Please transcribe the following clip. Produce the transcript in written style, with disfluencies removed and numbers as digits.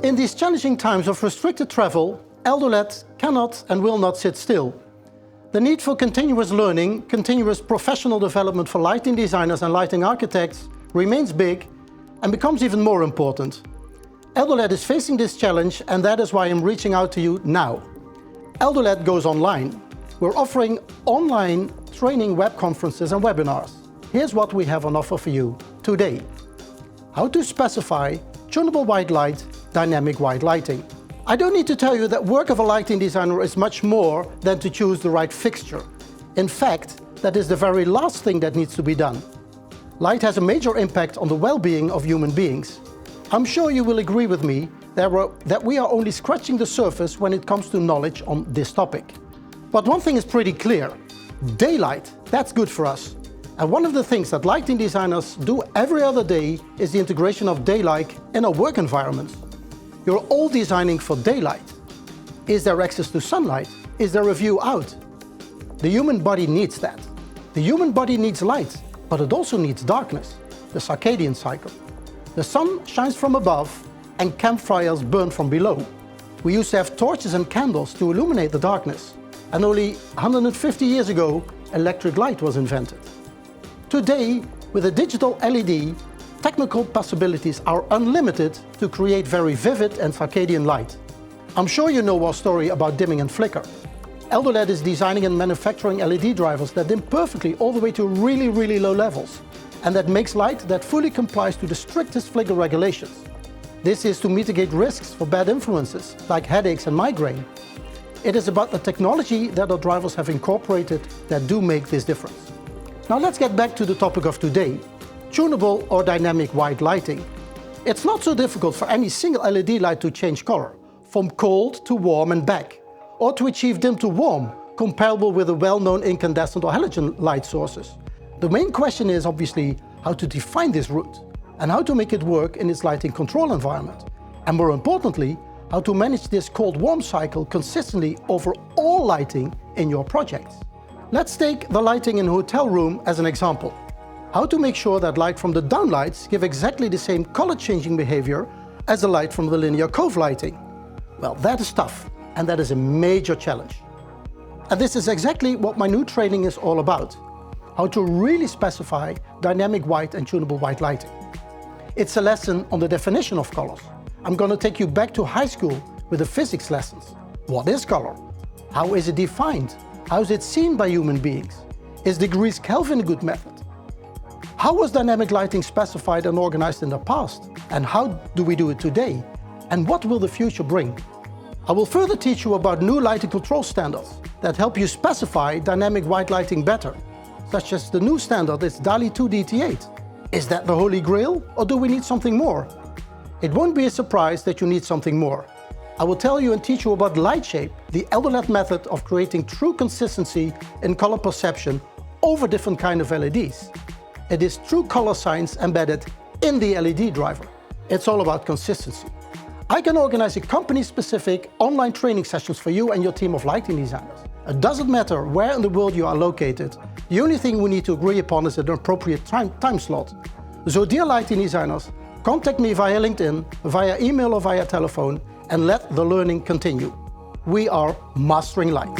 In these challenging times of restricted travel, eldoLED cannot and will not sit still. The need for continuous learning, continuous professional development for lighting designers and lighting architects remains big and becomes even more important. eldoLED is facing this challenge, and that is why I'm reaching out to you now. eldoLED goes online. We're offering online training web conferences and webinars. Here's what we have on offer for you today. How to specify tunable white light, dynamic white lighting. I don't need to tell you that work of a lighting designer is much more than to choose the right fixture. In fact, that is the very last thing that needs to be done. Light has a major impact on the well-being of human beings. I'm sure you will agree with me that we are only scratching the surface when it comes to knowledge on this topic. But one thing is pretty clear. Daylight, that's good for us. And one of the things that lighting designers do every other day is the integration of daylight in our work environments. You're all designing for daylight. Is there access to sunlight? Is there a view out? The human body needs that. The human body needs light, but it also needs darkness, the circadian cycle. The sun shines from above and campfires burn from below. We used to have torches and candles to illuminate the darkness. And only 150 years ago, electric light was invented. Today, with a digital LED, technical possibilities are unlimited to create very vivid and circadian light. I'm sure you know our story about dimming and flicker. eldoLED is designing and manufacturing LED drivers that dim perfectly all the way to really low levels, and that makes light that fully complies to the strictest flicker regulations. This is to mitigate risks for bad influences, like headaches and migraine. It is about the technology that our drivers have incorporated that do make this difference. Now let's get back to the topic of today, tunable or dynamic white lighting. It's not so difficult for any single LED light to change color, from cold to warm and back, or to achieve dim to warm, comparable with the well-known incandescent or halogen light sources. The main question is obviously how to define this route and how to make it work in its lighting control environment. And more importantly, how to manage this cold-warm cycle consistently over all lighting in your projects. Let's take the lighting in a hotel room as an example. How to make sure that light from the downlights give exactly the same color-changing behavior as the light from the linear cove lighting. Well, that is tough, and that is a major challenge. And this is exactly what my new training is all about. How to really specify dynamic white and tunable white lighting. It's a lesson on the definition of colors. I'm going to take you back to high school with the physics lessons. What is color? How is it defined? How is it seen by human beings? Is degrees Kelvin a good method? How was dynamic lighting specified and organized in the past? And how do we do it today? And what will the future bring? I will further teach you about new lighting control standards that help you specify dynamic white lighting better, such as the new standard is DALI-2 DT8. Is that the holy grail, or do we need something more? It won't be a surprise that you need something more. I will tell you and teach you about Lightshape, the eldoLED method of creating true consistency in color perception over different kinds of LEDs. It is true color science embedded in the LED driver. It's all about consistency. I can organize a company-specific online training sessions for you and your team of lighting designers. It doesn't matter where in the world you are located. The only thing we need to agree upon is an appropriate time slot. So dear lighting designers, contact me via LinkedIn, via email or via telephone, and let the learning continue. We are mastering light.